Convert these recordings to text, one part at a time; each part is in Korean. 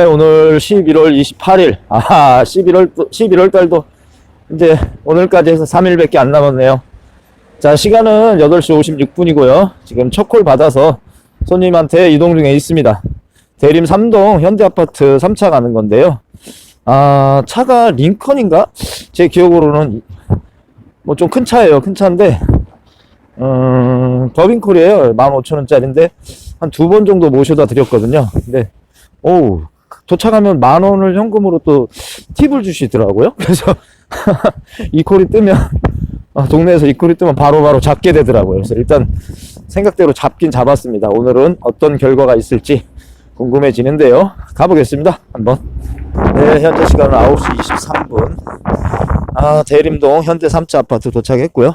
오늘 11월 28일. 11월 달도 이제 오늘까지 해서 3일밖에 안 남았네요. 자, 시간은 8시 56분이고요. 지금 첫 콜 받아서 손님한테 이동 중에 있습니다. 대림 3동 현대아파트 3차 가는 건데요. 차가 링컨인가? 제 기억으로는 뭐 좀 큰 차예요. 큰 차인데, 법인콜이에요. 15,000원짜리인데, 한 2번 정도 모셔다 드렸거든요. 근데, 도착하면 10,000원을 현금으로 또 팁을 주시더라고요. 그래서, 이 콜이 뜨면, 동네에서 이 콜이 뜨면 바로바로 잡게 되더라고요. 그래서 일단 생각대로 잡긴 잡았습니다. 오늘은 어떤 결과가 있을지 궁금해지는데요. 가보겠습니다. 한번. 네, 현재 시간은 9시 23분. 대림동 현대 3차 아파트 도착했고요.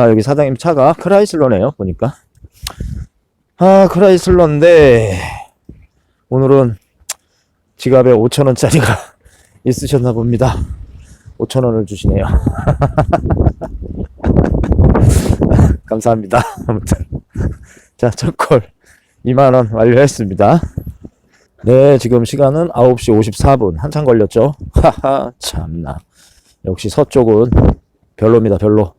여기 사장님 차가 크라이슬러네요. 보니까. 크라이슬러인데, 오늘은 지갑에 5,000원짜리가 있으셨나 봅니다. 5,000원을 주시네요. 감사합니다. 아무튼. 자, 첫 콜 2만원 완료했습니다. 네, 지금 시간은 9시 54분. 한참 걸렸죠? 하하, 참나. 역시 서쪽은 별로입니다, 별로.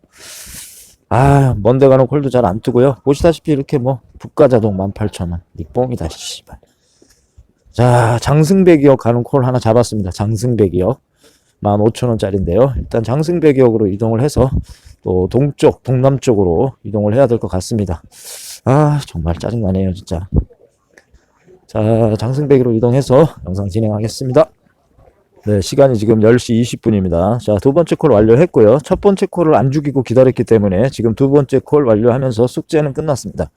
먼데 가는 콜도 잘 안 뜨고요. 보시다시피 이렇게 뭐, 북가자동 18,000원. 닉봉이다, 씨발. 자, 장승배기역 가는 콜 하나 잡았습니다. 장승배기역. 15,000원짜리인데요. 일단 장승배기역으로 이동을 해서 또 동쪽, 동남쪽으로 이동을 해야 될 것 같습니다. 정말 짜증나네요, 진짜. 자, 장승배기로 이동해서 영상 진행하겠습니다. 네, 시간이 지금 10시 20분입니다. 자, 두 번째 콜 완료했고요. 첫 번째 콜을 안 죽이고 기다렸기 때문에 지금 두 번째 콜 완료하면서 숙제는 끝났습니다.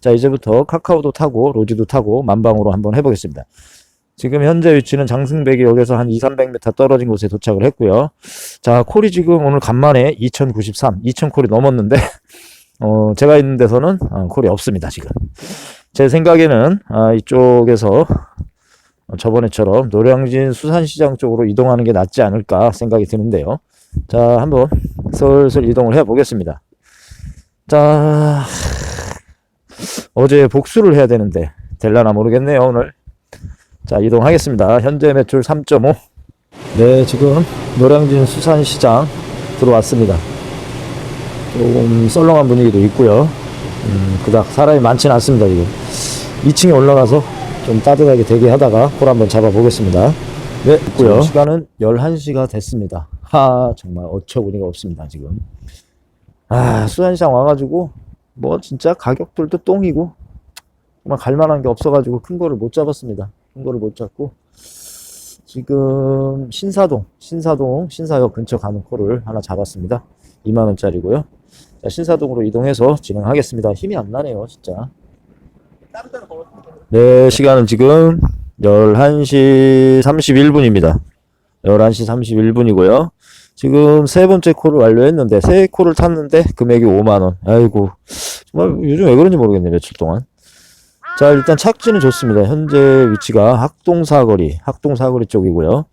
자, 이제부터 카카오도 타고 로지도 타고 만방으로 한번 해보겠습니다. 지금 현재 위치는 장승배기역에서 한 200-300m 떨어진 곳에 도착을 했고요. 자, 콜이 지금 오늘 간만에 2093, 2000콜이 넘었는데 제가 있는 데서는 콜이 없습니다, 지금. 제 생각에는 이쪽에서 저번에처럼 노량진 수산시장 쪽으로 이동하는 게 낫지 않을까 생각이 드는데요. 자, 한번 슬슬 이동을 해 보겠습니다. 자, 어제 복수를 해야 되는데 될라나 모르겠네요, 오늘. 자, 이동하겠습니다. 현재 매출 3.5. 네, 지금 노량진 수산시장 들어왔습니다. 조금 썰렁한 분위기도 있고요. 그닥 사람이 많지는 않습니다, 지금. 2층에 올라가서 좀 따뜻하게 대기하다가 콜 한번 잡아보겠습니다. 네, 있고요. 시간은 11시가 됐습니다. 정말 어처구니가 없습니다, 지금. 수산시장 와가지고, 뭐, 진짜 가격들도 똥이고, 정말 갈만한 게 없어가지고 큰 거를 못 잡았습니다. 큰 거를 못 잡고, 지금 신사역 근처 가는 콜을 하나 잡았습니다. 2만원짜리고요. 자, 신사동으로 이동해서 진행하겠습니다. 힘이 안 나네요, 진짜. 네, 시간은 지금 11시 31분입니다. 11시 31분이고요. 지금 세 번째 콜을 완료했는데, 세 콜을 탔는데, 금액이 5만원. 아이고, 정말 요즘 왜 그런지 모르겠네, 며칠 동안. 자, 일단 착지는 좋습니다. 현재 위치가 학동사거리 쪽이고요.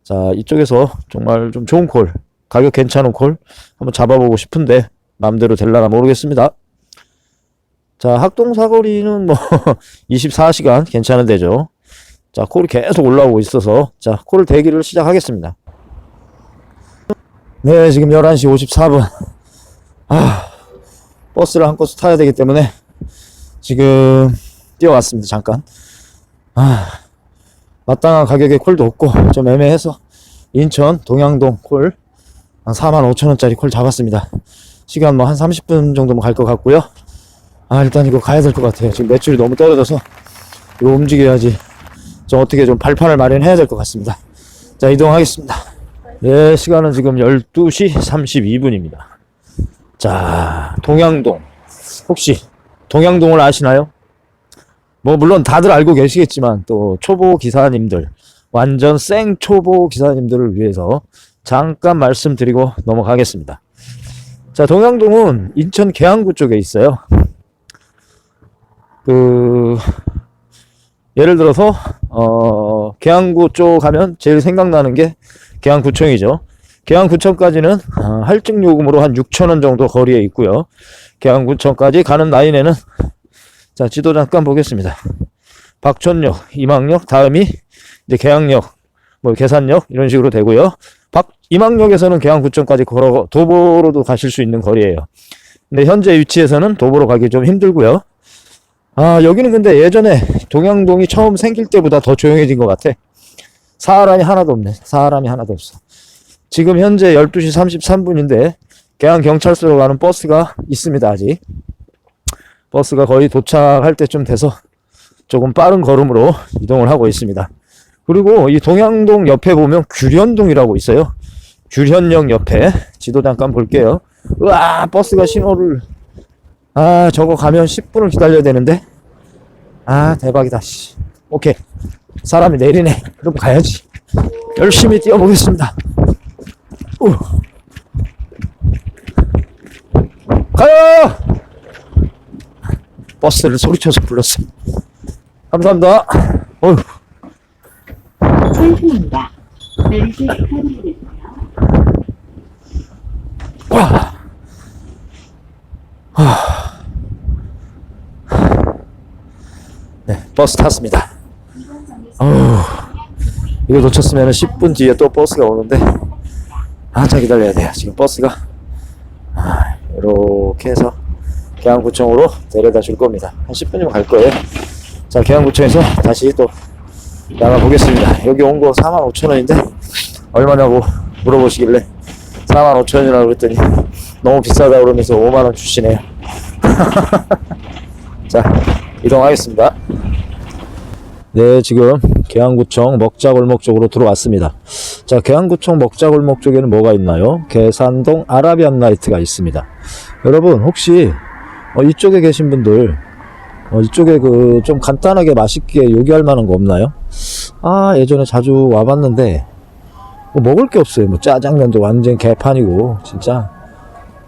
자, 이쪽에서 정말 좀 좋은 콜, 가격 괜찮은 콜 한번 잡아보고 싶은데, 마음대로 될라나 모르겠습니다. 자, 학동사거리는 뭐 24시간 괜찮은 데죠. 자, 콜이 계속 올라오고 있어서 자, 콜 대기를 시작하겠습니다. 네, 지금 11시 54분. 버스를 한 코스 타야 되기 때문에 지금 뛰어왔습니다. 잠깐. 마땅한 가격에 콜도 없고 좀 애매해서 인천 동양동 콜 한 45,000원짜리 콜 잡았습니다. 시간 뭐 한 30분 정도면 갈 것 같고요. 일단 이거 가야 될 것 같아요. 지금 매출이 너무 떨어져서 이거 움직여야지 좀 어떻게 좀 발판을 마련해야 될 것 같습니다. 자, 이동하겠습니다. 네, 시간은 지금 12시 32분입니다. 자, 동양동. 혹시 동양동을 아시나요? 뭐 물론 다들 알고 계시겠지만 또 초보 기사님들, 완전 생 초보 기사님들을 위해서 잠깐 말씀드리고 넘어가겠습니다. 자, 동양동은 인천 계양구 쪽에 있어요. 예를 들어서 계양구 쪽 가면 제일 생각나는 게 계양구청이죠. 계양구청까지는 할증 요금으로 한 6,000원 정도 거리에 있고요. 계양구청까지 가는 라인에는 자, 지도 잠깐 보겠습니다. 박촌역, 이망역, 다음이 이제 계양역, 뭐 계산역 이런 식으로 되고요. 임항역에서는 계양구청까지 걸어 도보로도 가실 수 있는 거리예요. 근데 현재 위치에서는 도보로 가기 좀 힘들고요. 아, 여기는 근데 예전에 동양동이 처음 생길 때보다 더 조용해진 것 같아. 사람이 하나도 없네. 사람이 하나도 없어. 지금 현재 12시 33분인데 계양경찰서로 가는 버스가 있습니다. 아직 버스가 거의 도착할 때쯤 돼서 조금 빠른 걸음으로 이동을 하고 있습니다. 그리고 이 동양동 옆에 보면 규련동이라고 있어요. 규련역 옆에 지도 잠깐 볼게요. 으아, 버스가 신호를, 아, 저거 가면 10분을 기다려야 되는데, 아, 대박이다. 씨. 오케이, 사람이 내리네. 그럼 가야지. 열심히 뛰어보겠습니다. 가요! 버스를 소리쳐서 불렀어. 감사합니다. 어휴. 최신입니다. 내리실 차례되세요. 와. 네, 버스 탔습니다. 이거 놓쳤으면 10분 뒤에 또 버스가 오는데 한참 기다려야 돼요. 지금 버스가 이렇게 해서 계양구청으로 데려다 줄 겁니다. 한 10분이면 갈 거예요. 자, 계양구청에서 다시 또 나가 보겠습니다. 여기 온 거 45,000원인데 얼마냐고 물어보시길래 45,000원이라고 그랬더니 너무 비싸다 그러면서 5만원 주시네요. 자, 이동하겠습니다. 네, 지금 계양구청 먹자골목 쪽으로 들어왔습니다. 자, 계양구청 먹자골목 쪽에는 뭐가 있나요? 계산동 아라비안 나이트가 있습니다. 여러분, 혹시 이쪽에 계신 분들 이쪽에 그 좀 간단하게 맛있게 요기할 만한 거 없나요? 아, 예전에 자주 와봤는데 뭐 먹을 게 없어요. 뭐 짜장면도 완전 개판이고 진짜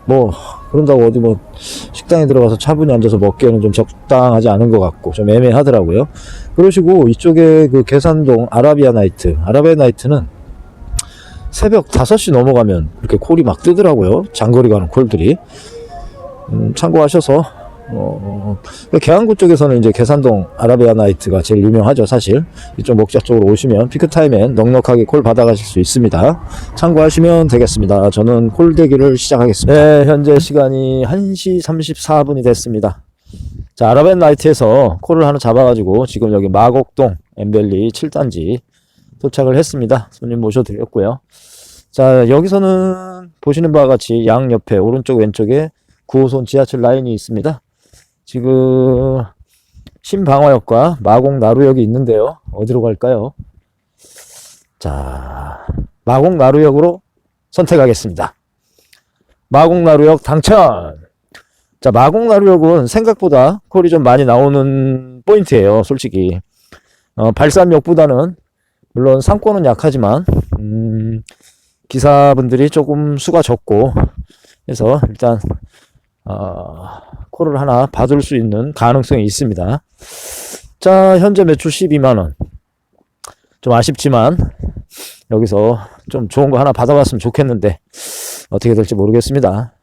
뭐 그런다고 어디 뭐 식당에 들어가서 차분히 앉아서 먹기에는 좀 적당하지 않은 것 같고 좀 애매하더라고요. 그러시고 이쪽에 그 계산동 아라비아 나이트는 새벽 5시 넘어가면 이렇게 콜이 막 뜨더라고요. 장거리 가는 콜들이. 참고하셔서 계양구 쪽에서는 이제 계산동 아라비아 나이트가 제일 유명하죠. 사실 이쪽 목자 쪽으로 오시면 피크타임엔 넉넉하게 콜 받아가실 수 있습니다. 참고하시면 되겠습니다. 저는 콜 대기를 시작하겠습니다. 네, 현재 시간이 1시 34분이 됐습니다. 자, 아라비아 나이트에서 콜을 하나 잡아가지고 지금 여기 마곡동 엠벨리 7단지 도착을 했습니다. 손님 모셔드렸고요. 자, 여기서는 보시는 바와 같이 양옆에 오른쪽 왼쪽에 9호선 지하철 라인이 있습니다. 지금 신방화역과 마곡나루역이 있는데요. 어디로 갈까요? 자, 마곡나루역으로 선택하겠습니다. 마곡나루역 당첨! 자, 마곡나루역은 생각보다 콜이 좀 많이 나오는 포인트예요. 솔직히 발산역보다는 물론 상권은 약하지만 기사분들이 조금 수가 적고 해서 일단 콜을 하나 받을 수 있는 가능성이 있습니다. 자, 현재 매출 12만원. 좀 아쉽지만 여기서 좀 좋은 거 하나 받아봤으면 좋겠는데 어떻게 될지 모르겠습니다.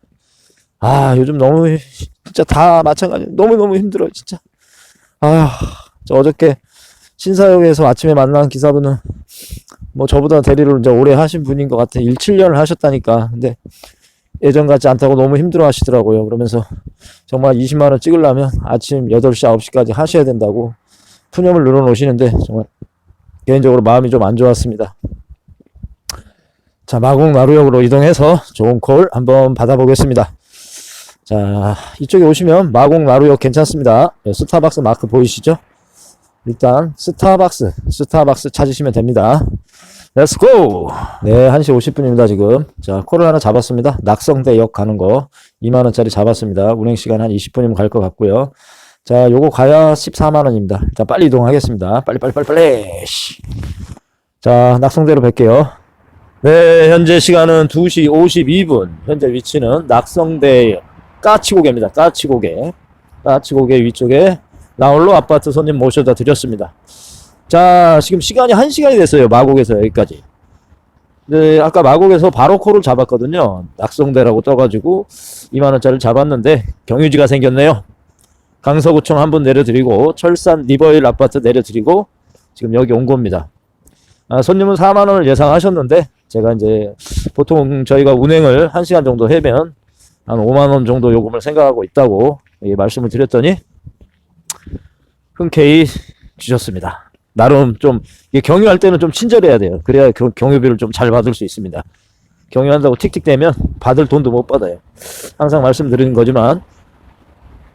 아, 요즘 너무 진짜 다 마찬가지. 너무너무 힘들어요 진짜. 아, 저 어저께 신사역에서 아침에 만난 기사분은 뭐 저보다 대리를 이제 오래 하신 분인 것 같아. 7년을 하셨다니까. 근데 예전 같지 않다고 너무 힘들어 하시더라고요. 그러면서 정말 20만원 찍으려면 아침 8시, 9시까지 하셔야 된다고 푸념을 늘어놓으시는데 정말 개인적으로 마음이 좀 안 좋았습니다. 자, 마곡나루역으로 이동해서 좋은 콜 한번 받아보겠습니다. 자, 이쪽에 오시면 마곡나루역 괜찮습니다. 스타벅스 마크 보이시죠? 일단 스타벅스 찾으시면 됩니다. 렛츠고! 네, 1시 50분입니다 지금. 자, 콜을 하나 잡았습니다. 낙성대역 가는 거 2만원짜리 잡았습니다. 운행시간 한 20분이면 갈 것 같고요. 자, 요거 가야 14만원입니다 일단 빨리 이동하겠습니다. 빨리. 자, 낙성대로 뵐게요. 네, 현재 시간은 2시 52분. 현재 위치는 낙성대 까치고개입니다. 까치고개 위쪽에 나홀로 아파트 손님 모셔다 드렸습니다. 자, 지금 시간이 1시간이 됐어요. 마곡에서 여기까지. 네, 아까 마곡에서 바로 콜을 잡았거든요. 낙성대라고 떠가지고 2만원짜리를 잡았는데 경유지가 생겼네요. 강서구청 한 분 내려드리고 철산 리버힐 아파트 내려드리고 지금 여기 온 겁니다. 손님은 4만원을 예상하셨는데, 제가 이제 보통 저희가 운행을 1시간 정도 하면 한 5만원 정도 요금을 생각하고 있다고 말씀을 드렸더니, 흔쾌히 주셨습니다. 나름 좀, 이게 경유할 때는 좀 친절해야 돼요. 그래야 경유비를 좀 잘 받을 수 있습니다. 경유한다고 틱틱대면 받을 돈도 못 받아요. 항상 말씀드리는 거지만,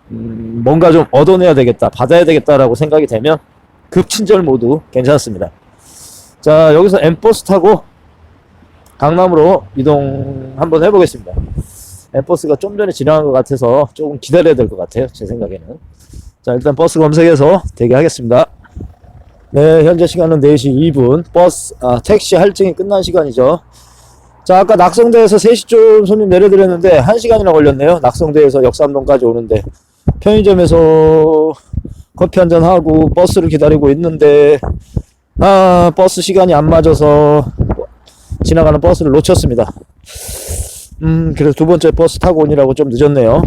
뭔가 좀 얻어내야 되겠다, 받아야 되겠다라고 생각이 되면 급친절 모두 괜찮습니다. 자, 여기서 M버스 타고 강남으로 이동 한번 해보겠습니다. M버스가 좀 전에 지나간 것 같아서 조금 기다려야 될 것 같아요, 제 생각에는. 자, 일단 버스 검색해서 대기하겠습니다. 네, 현재 시간은 4시 2분. 택시 할증이 끝난 시간이죠. 자, 아까 낙성대에서 3시쯤 손님 내려드렸는데 1시간이나 걸렸네요. 낙성대에서 역삼동까지 오는데. 편의점에서 커피 한잔 하고 버스를 기다리고 있는데, 버스 시간이 안 맞아서 지나가는 버스를 놓쳤습니다. 그래서 두 번째 버스 타고 오느라고 좀 늦었네요.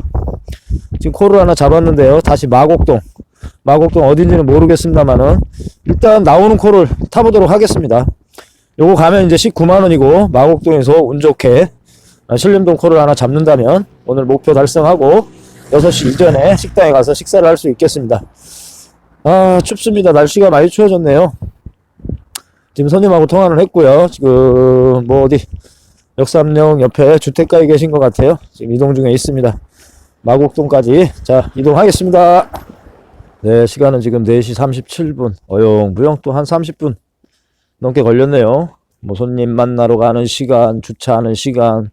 지금 콜을 하나 잡았는데요. 다시 마곡동 어딘지는 모르겠습니다만은 일단 나오는 콜을 타보도록 하겠습니다. 요거 가면 이제 19만원이고, 마곡동에서 운 좋게 신림동 콜을 하나 잡는다면 오늘 목표 달성하고 6시 이전에 식당에 가서 식사를 할 수 있겠습니다. 춥습니다. 날씨가 많이 추워졌네요. 지금 손님하고 통화를 했고요. 지금 어디 역삼역 옆에 주택가에 계신 것 같아요. 지금 이동 중에 있습니다. 마곡동까지 자 이동하겠습니다. 네, 시간은 지금 4시 37분. 어영부영 또 한 30분 넘게 걸렸네요. 손님 만나러 가는 시간, 주차하는 시간.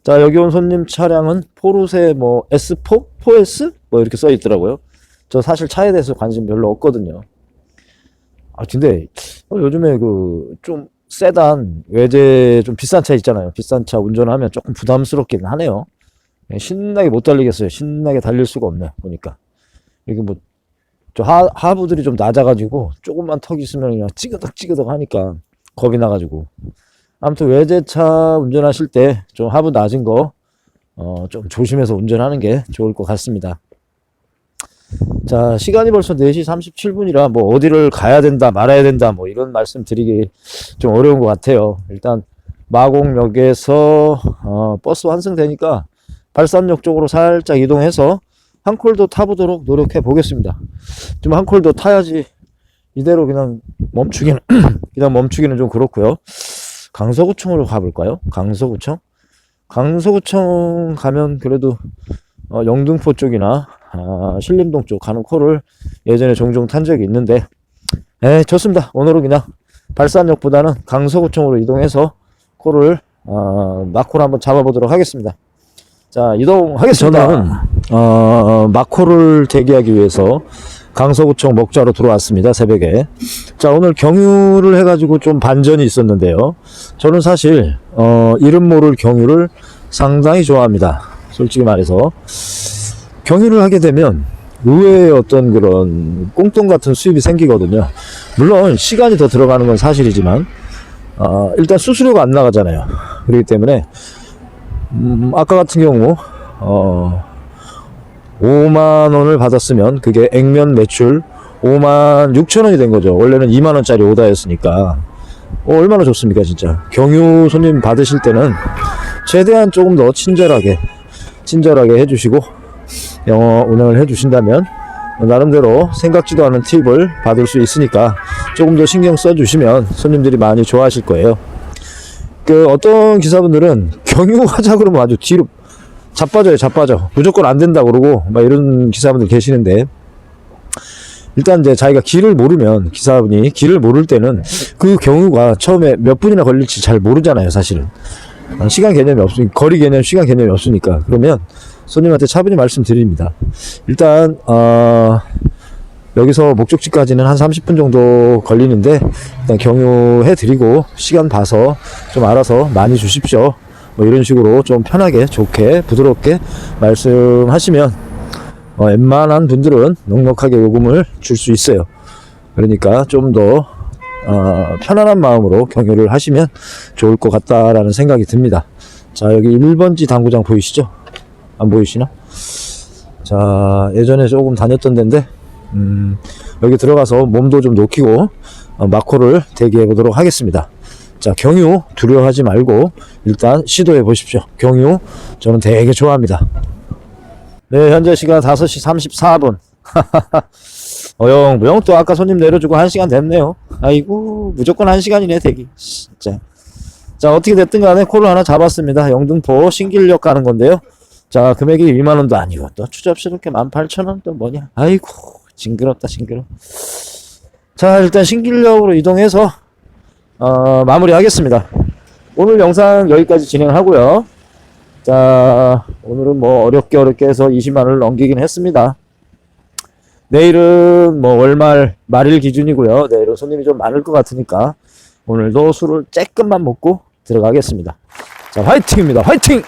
자, 여기 온 손님 차량은 포르쉐 S4? 4S? 이렇게 써 있더라고요. 저 사실 차에 대해서 관심 별로 없거든요. 근데 요즘에 좀 세단 외제 좀 비싼 차 있잖아요. 비싼 차 운전하면 조금 부담스럽긴 하네요. 신나게 못 달리겠어요. 신나게 달릴 수가 없네, 보니까. 이게 저 하부들이 좀 낮아가지고 조금만 턱 있으면 그냥 찌그덕 하니까 겁이 나가지고. 아무튼 외제차 운전하실 때 좀 하부 낮은 거 좀 조심해서 운전하는 게 좋을 것 같습니다. 자, 시간이 벌써 4시 37분이라 어디를 가야 된다 말아야 된다 이런 말씀 드리기 좀 어려운 것 같아요. 일단 마곡역에서 버스 환승되니까 발산역 쪽으로 살짝 이동해서 한 콜 더 타보도록 노력해 보겠습니다. 좀 한 콜 더 타야지 이대로 그냥 멈추기는 좀 그렇고요. 강서구청으로 가볼까요? 강서구청 가면 그래도 영등포 쪽이나 신림동 쪽 가는 콜을 예전에 종종 탄 적이 있는데, 좋습니다. 오늘은 그냥 발산역보다는 강서구청으로 이동해서 콜을 마콜 한번 잡아보도록 하겠습니다. 자, 이동하겠습니다. 저는 마콜을 대기하기 위해서 강서구청 먹자로 들어왔습니다. 새벽에. 자, 오늘 경유를 해가지고 좀 반전이 있었는데요. 저는 사실 이름 모를 경유를 상당히 좋아합니다. 솔직히 말해서 경유를 하게 되면 의외의 어떤 그런 꽁돈 같은 수입이 생기거든요. 물론 시간이 더 들어가는 건 사실이지만 일단 수수료가 안 나가잖아요. 그렇기 때문에 아까 같은 경우 5만원을 받았으면 그게 액면 매출 56,000원이 된 거죠. 원래는 2만원짜리 오다였으니까 얼마나 좋습니까 진짜. 경유 손님 받으실 때는 최대한 조금 더 친절하게 해주시고 영어 운영을 해주신다면 나름대로 생각지도 않은 팁을 받을 수 있으니까 조금 더 신경 써주시면 손님들이 많이 좋아하실 거예요. 어떤 기사분들은 경유하자 그러면 아주 뒤로 자빠져. 무조건 안 된다 그러고 이런 기사분들 계시는데, 일단 이제 자기가 길을 모르면, 기사분이 길을 모를 때는 그 경유가 처음에 몇 분이나 걸릴지 잘 모르잖아요, 사실은. 시간 개념이 없으니까, 거리 개념, 시간 개념이 없으니까. 그러면 손님한테 차분히 말씀드립니다. 일단 여기서 목적지까지는 한 30분 정도 걸리는데 일단 경유해 드리고 시간 봐서 좀 알아서 많이 주십시오. 이런 식으로 좀 편하게, 좋게, 부드럽게 말씀하시면 웬만한 분들은 넉넉하게 요금을 줄 수 있어요. 그러니까 좀 더 편안한 마음으로 경유를 하시면 좋을 것 같다라는 생각이 듭니다. 자, 여기 1번지 당구장 보이시죠? 안 보이시나? 자, 예전에 조금 다녔던 데인데 여기 들어가서 몸도 좀 녹이고 마코를 대기해 보도록 하겠습니다. 자, 경유 두려워하지 말고 일단 시도해 보십시오. 경유 저는 되게 좋아합니다. 네, 현재 시간 5시 34분. 어영부영 또 아까 손님 내려주고 1시간 됐네요. 아이고, 무조건 1시간이네 대기. 진짜. 자, 어떻게 됐든 간에 콜을 하나 잡았습니다. 영등포 신길역 가는 건데요. 자, 금액이 2만원도 아니고 또 추접스럽게 18,000원 또 뭐냐. 아이고, 징그럽다 징그러. 자, 일단 신길역으로 이동해서 마무리 하겠습니다. 오늘 영상 여기까지 진행하고요. 자, 오늘은 뭐 어렵게 해서 20만원을 넘기긴 했습니다. 내일은 뭐 월말 말일 기준이고요. 내일은 손님이 좀 많을 것 같으니까 오늘도 술을 쬐끔만 먹고 들어가겠습니다. 자, 화이팅입니다. 화이팅!